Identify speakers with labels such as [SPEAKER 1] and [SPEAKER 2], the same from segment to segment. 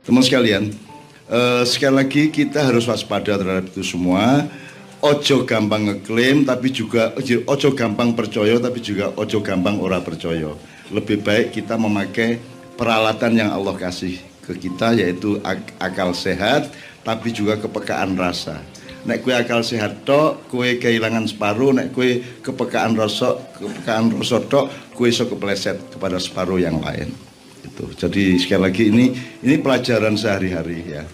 [SPEAKER 1] Teman sekalian, sekali lagi kita harus waspada terhadap itu semua. Ojo gampang ngeklaim, tapi juga ojo gampang percaya, tapi juga ojo gampang ora percaya. Lebih baik kita memakai peralatan yang Allah kasih ke kita, yaitu akal sehat, tapi juga kepekaan rasa. Nek kue akal sehat tok, kue kehilangan separuh. Nek kue kepekaan rasa tok, kue iso kepleset kepada separuh yang lain. Itu. Jadi sekali lagi ini pelajaran sehari-hari ya.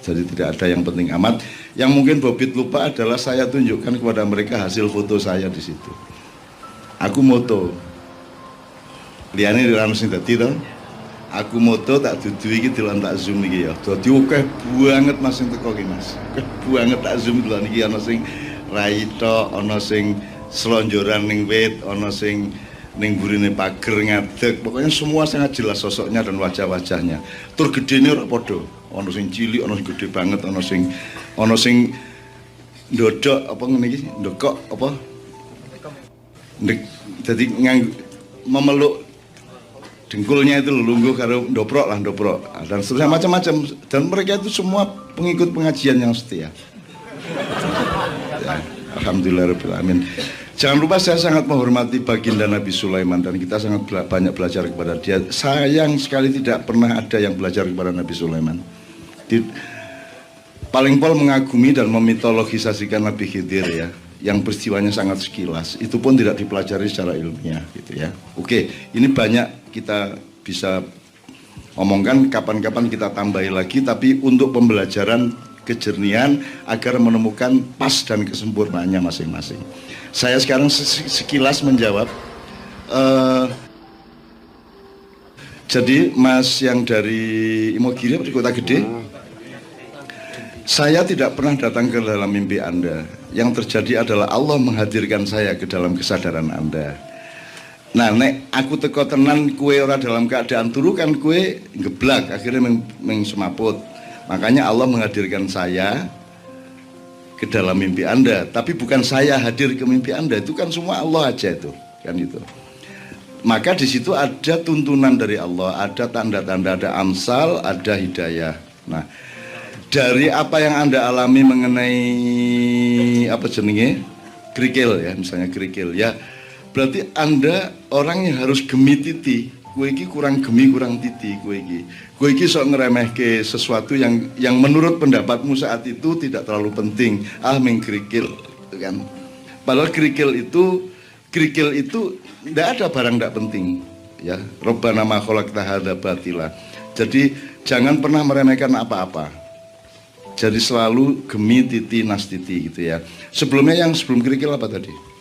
[SPEAKER 1] Jadi tidak ada yang penting amat. Yang mungkin Bobit lupa adalah saya tunjukkan kepada mereka hasil foto saya di situ. Aku moto. Liane di sing dadi to. Aku moto tak dudu iki delon tak zoom iki ya. Dadi akeh banget Mas sing teko iki Mas. Akeh banget tak zoom delon iki ana sing raito, ana sing selonjoran ning wit, ana sing ning burine pager ngadeg. Pokoknya semua sangat jelas sosoknya dan wajah-wajahnya. Tur gedene ora padha. Ana sing cilik, ana sing gede banget, ana sing ndodok apa ngene iki, ndokok apa? Jadi memeluk dengkulnya itu lungguh karo ndoprok dan seterusnya macam-macam, dan mereka itu semua pengikut pengajian yang setia. Ya, alhamdulillah. Jangan lupa saya sangat menghormati baginda Nabi Sulaiman dan kita sangat banyak belajar kepada dia. Sayang sekali tidak pernah ada yang belajar kepada Nabi Sulaiman. Paling pol mengagumi dan memitologisasikan Nabi Khidir ya, yang peristiwanya sangat sekilas. Itu pun tidak dipelajari secara ilmiah gitu ya. Oke, ini banyak kita bisa omongkan, kapan-kapan kita tambahi lagi, tapi untuk pembelajaran kejernihan agar menemukan pas dan kesempurnaannya masing-masing. Saya sekarang sekilas menjawab. Jadi Mas yang dari Imogiri atau di Kota Gede, saya tidak pernah datang ke dalam mimpi Anda. Yang terjadi adalah Allah menghadirkan saya ke dalam kesadaran Anda. Nah, nek aku teko tenan kue ora dalam keadaan turu kan kue ngeblak, akhirnya semaput. Makanya Allah menghadirkan saya ke dalam mimpi Anda, tapi bukan saya hadir ke mimpi Anda, itu kan semua Allah aja itu, kan itu. Maka di situ ada tuntunan dari Allah, ada tanda-tanda, ada amsal, ada hidayah. Nah, dari apa yang Anda alami mengenai apa jenenge kerikil ya, misalnya kerikil ya, berarti Anda orang yang harus gemi titi. Kue iki kurang gemi, kurang titi kue iki sok ngeremehke sesuatu yang menurut pendapatmu saat itu tidak terlalu penting. Meng kerikil kan. Padahal kerikil itu tidak ada barang tidak penting ya. Robbana ma khalaqta hadza batila. Jadi jangan pernah meremehkan apa-apa. Jadi selalu gemi titi nastiti gitu ya. Sebelumnya yang sebelum kerikil apa tadi?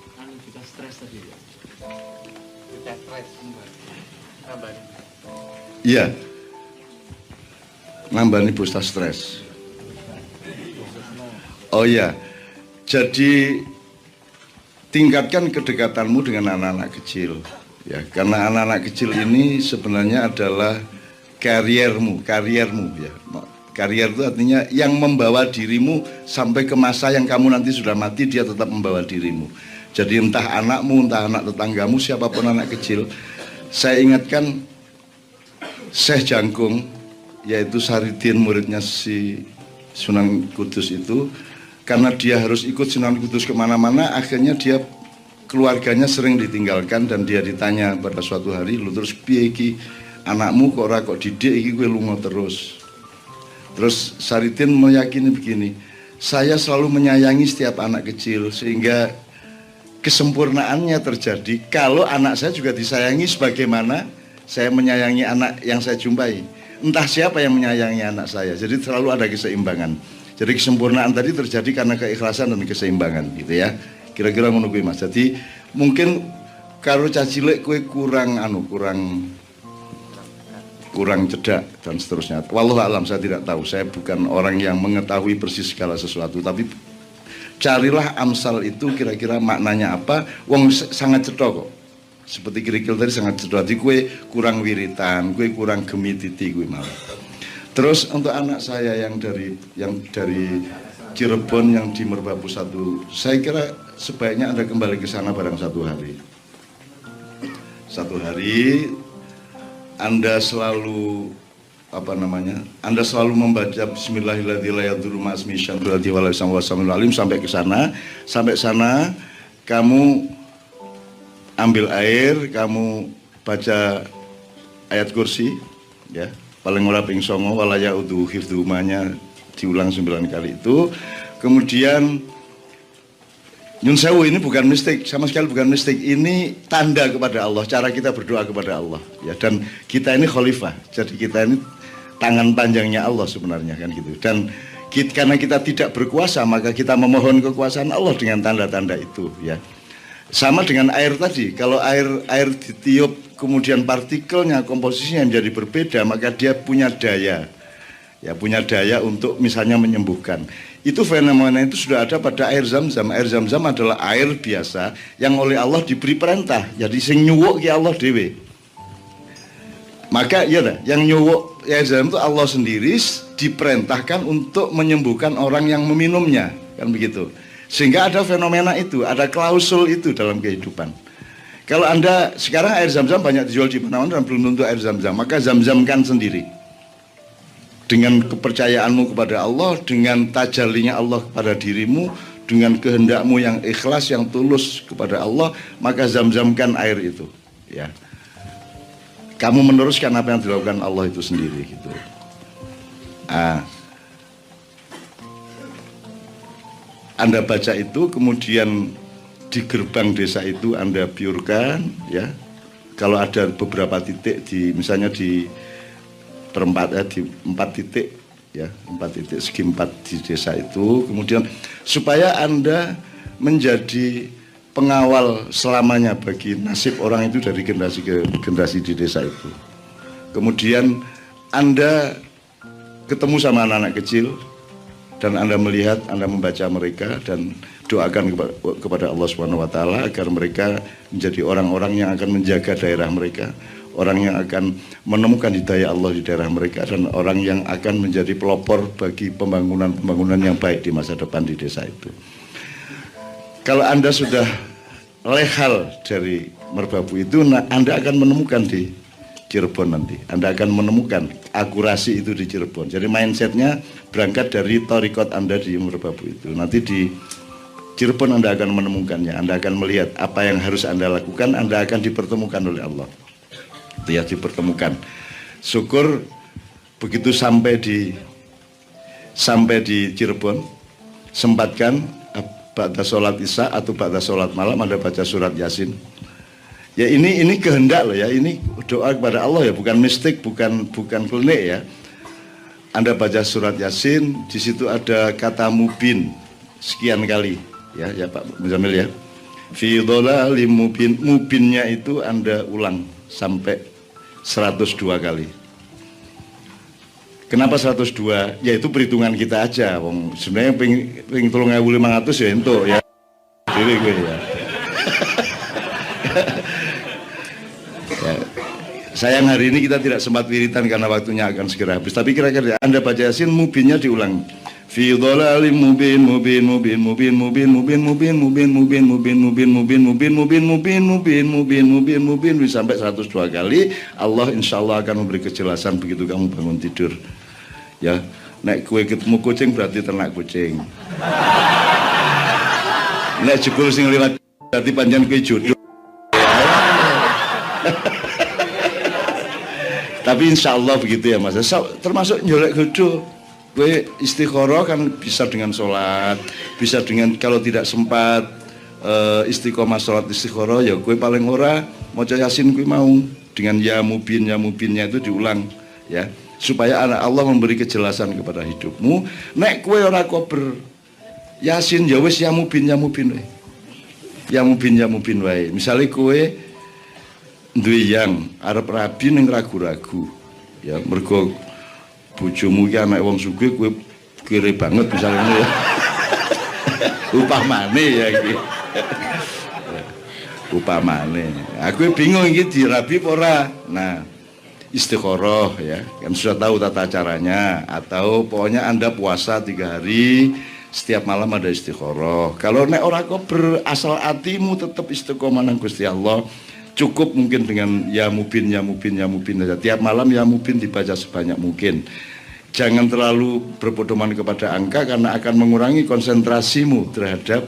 [SPEAKER 1] Iya, nambani busta stres. Oh iya, jadi tingkatkan kedekatanmu dengan anak-anak kecil, ya. Karena anak-anak kecil ini sebenarnya adalah kariermu ya. Karier itu artinya yang membawa dirimu sampai ke masa yang kamu nanti sudah mati, dia tetap membawa dirimu. Jadi entah anakmu, entah anak tetanggamu, siapapun anak kecil, saya ingatkan Syekh Jangkung, yaitu Saridin muridnya si Sunan Kudus itu, karena dia harus ikut Sunan Kudus kemana-mana, akhirnya dia keluarganya sering ditinggalkan dan dia ditanya pada suatu hari, lu terus piye iki anakmu kok didik iki kowe lunga terus. Terus Saridin meyakini begini, saya selalu menyayangi setiap anak kecil sehingga kesempurnaannya terjadi kalau anak saya juga disayangi sebagaimana saya menyayangi anak yang saya jumpai. Entah siapa yang menyayangi anak saya. Jadi selalu ada keseimbangan. Jadi kesempurnaan tadi terjadi karena keikhlasan dan keseimbangan gitu ya. Kira-kira ngono kuwi Mas. Jadi mungkin karo cah cilik kowe kurang cedak dan seterusnya. Wallahu alam, saya tidak tahu. Saya bukan orang yang mengetahui persis segala sesuatu, tapi carilah amsal itu kira-kira maknanya apa. Wong sangat cetok kok. Seperti kerikil tadi sangat cedak. Jadi kue kurang wiritan, kue kurang gemi titi kue malah. Terus untuk anak saya yang dari Cirebon yang di Merbabu 1, saya kira sebaiknya Anda kembali ke sana barang satu hari. Satu hari Anda selalu apa namanya, Anda selalu membaca Bismillahirrahmanirrahim sampai ke sana. Sampai sana kamu ambil air, kamu baca ayat kursi, ya, paling ora ping 9 walaya udu hifdzumanya diulang 9 kali itu. Kemudian Nyun sewu, ini bukan mistik, sama sekali bukan mistik. Ini tanda kepada Allah, cara kita berdoa kepada Allah, ya. Dan kita ini khalifah, jadi kita ini tangan panjangnya Allah sebenarnya, kan gitu. Dan karena kita tidak berkuasa, maka kita memohon kekuasaan Allah dengan tanda-tanda itu, ya. Sama dengan air tadi, kalau air ditiup kemudian partikelnya, komposisinya menjadi berbeda, maka dia punya daya, ya, punya daya untuk misalnya menyembuhkan. Itu fenomena itu sudah ada pada air Zam-Zam. Air Zam-Zam adalah air biasa yang oleh Allah diberi perintah. Jadi sing nyuwuk ki Allah dewe. Maka ya dah, yang nyuwuk air Zam-Zam itu Allah sendiri diperintahkan untuk menyembuhkan orang yang meminumnya, kan begitu. Sehingga ada fenomena itu, ada klausul itu dalam kehidupan. Kalau Anda sekarang air Zam-Zam banyak dijual di mana-mana dan belum tentu air Zam-Zam, maka Zam-Zamkan sendiri. Dengan kepercayaanmu kepada Allah, dengan tajallinya Allah kepada dirimu, dengan kehendakmu yang ikhlas, yang tulus kepada Allah, maka Zam-Zamkan air itu, ya. Kamu meneruskan apa yang dilakukan Allah itu sendiri, gitu. Anda baca itu, kemudian di gerbang desa itu Anda biurkan, ya. Kalau ada beberapa titik misalnya di perempat, di 4 titik, ya, 4 titik segi 4 di desa itu, kemudian supaya Anda menjadi pengawal selamanya bagi nasib orang itu dari generasi ke generasi di desa itu. Kemudian Anda ketemu sama anak-anak kecil dan Anda melihat, Anda membaca mereka dan doakan kepada Allah SWT agar mereka menjadi orang-orang yang akan menjaga daerah mereka, orang yang akan menemukan hidayah Allah di daerah mereka, dan orang yang akan menjadi pelopor bagi pembangunan yang baik di masa depan di desa itu. Kalau Anda sudah lehal dari merbabu itu, Anda akan menemukan di Cirebon nanti. Anda akan menemukan akurasi itu di Cirebon. Jadi mindsetnya berangkat dari torikot Anda di merbabu itu. Nanti di Cirebon Anda akan menemukannya. Anda akan melihat apa yang harus Anda lakukan. Anda akan dipertemukan oleh Allah. Ya, dipertemukan. Syukur begitu sampai di Cirebon, sempatkan ba'da sholat isya atau ba'da sholat malam Anda baca surat Yasin. Ya, ini kehendak loh, ya, ini doa kepada Allah, ya, bukan mistik, bukan klinik, ya. Anda baca surat Yasin, di situ ada kata mubin sekian kali, ya Pak Muzamil, ya. Fi dhalalim mubin, mubinnya itu Anda ulang sampai 102 kali. Kenapa 102? Ya itu perhitungan kita aja. Sebenarnya ping 3.500 ya entuk, ya. Diri gue, ya. Ya. Sayang hari ini kita tidak sempat wiritan karena waktunya akan segera habis. Tapi kira-kira Anda baca Yasin, mubinnya diulang. Fi dhalalim mubin mubin mubin mubin mubin mubin mubin mubin mubin mubin mubin mubin mubin mubin mubin mubin mubin mubin mubin sampai 102 kali. Allah insya Allah akan memberi kejelasan begitu kamu bangun tidur, ya. Nek kue ketemu kucing berarti ternak kucing. Nek jebul sing liwat berarti panjang kue jodoh. Tapi insya Allah begitu, ya Mas. Termasuk nyolek jodoh. Gue istikharah kan bisa dengan sholat, bisa dengan, kalau tidak sempat istiqomah sholat istikharah, ya gue paling ora maca Yasin gue mau dengan ya mubinnya itu diulang, ya, supaya anak Allah memberi kejelasan kepada hidupmu. Nek gue ora kober Yasin, ya wis ya mubin wae. Ya mubin wae. Misale gue duwe yang arep rabi ning ragu-ragu, ya, mergo bojomu ki anak wong sugih kowe kere banget misalnya, ya. Upamane, ya iki. Upamane. Aku bingung iki dirabi apa ora. Nah, istikharah, ya. Kan sudah tahu tata caranya, atau pokoknya Anda puasa 3 hari, setiap malam ada istikharah. Kalau nek ora kok berasal atimu tetap istiqomah nang Gusti Allah, Cukup mungkin dengan ya mubin, ya mubin, ya mubin saja. Tiap malam ya mubin dibaca sebanyak mungkin. Jangan terlalu berpedoman kepada angka karena akan mengurangi konsentrasimu terhadap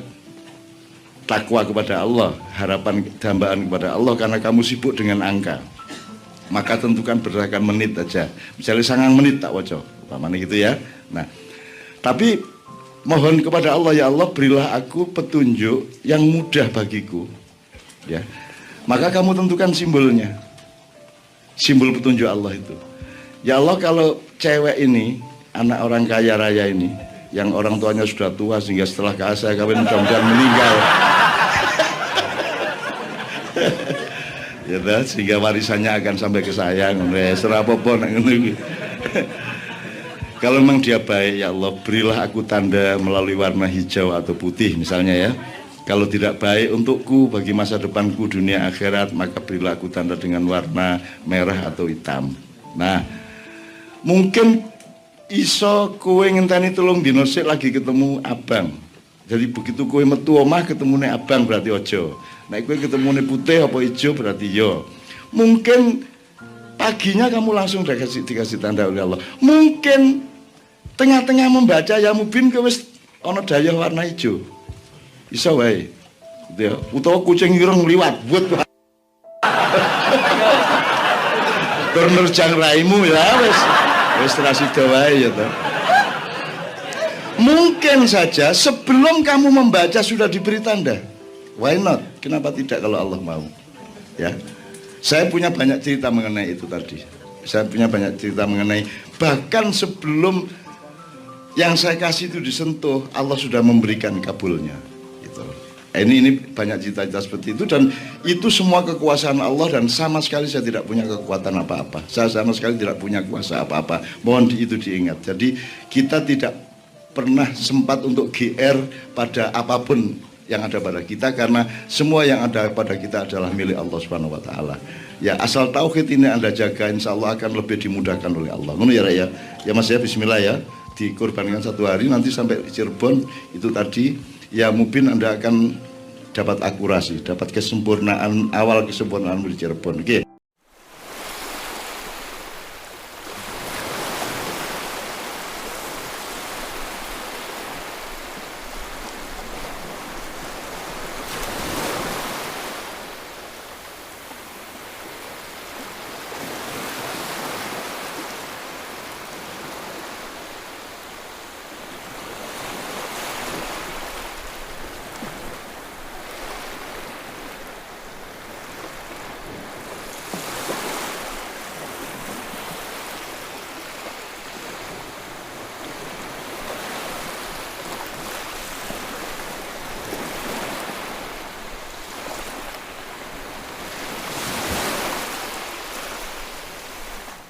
[SPEAKER 1] takwa kepada Allah, harapan dambaan kepada Allah karena kamu sibuk dengan angka. Maka tentukan berdasarkan menit aja. Misalnya 9 menit tak waca, umpamanya gitu ya. Nah, tapi mohon kepada Allah, ya Allah berilah aku petunjuk yang mudah bagiku. Ya. Maka kamu tentukan simbolnya. Simbol petunjuk Allah itu. Ya Allah, kalau cewek ini, anak orang kaya raya ini, yang orang tuanya sudah tua sehingga setelah saya kawin mudah-mudahan meninggal. Ya, sehingga warisannya akan sampai ke saya. Kalau memang dia baik, ya Allah berilah aku tanda melalui warna hijau atau putih misalnya ya. Kalau tidak baik untukku bagi masa depanku dunia akhirat, maka berilah aku tanda dengan warna merah atau hitam. Nah, mungkin iso kowe ngenteni 3 dina sik lagi ketemu abang. Jadi begitu kowe metu omah ketemune abang berarti ojo. Nek kowe ketemune putih apa hijau berarti yo. Mungkin paginya kamu langsung dikasih tanda oleh Allah. Mungkin tengah-tengah membaca ya mubin kowe wis ana daya warna hijau. Iso wae. Gitu ya. Utawa kucing ireng liwat buat. Tur nerjang raimu ya wis rasida wae ya toh. Mungkin saja sebelum kamu membaca sudah diberi tanda. Why not? Kenapa tidak kalau Allah mau? Ya. Saya punya banyak cerita mengenai itu tadi. Saya punya banyak cerita mengenai bahkan sebelum yang saya kasih itu disentuh, Allah sudah memberikan kabulnya. Gitu. Ini banyak cerita-cerita seperti itu dan itu semua kekuasaan Allah dan sama sekali saya tidak punya kekuatan apa-apa. Saya sama sekali tidak punya kuasa apa-apa. Mohon itu diingat. Jadi kita tidak pernah sempat untuk GR pada apapun yang ada pada kita karena semua yang ada pada kita adalah milik Allah Subhanahu wa taala. Ya, asal tauhid ini Anda jaga, insya Allah akan lebih dimudahkan oleh Allah. Ngono ya, Rek ya. Ya Mas ya, bismillah ya. Dikorbankan 1 hari nanti sampai Cirebon itu tadi ya mungkin Anda akan dapat akurasi, dapat kesempurnaan, awal kesempurnaan di Cirebon. Oke.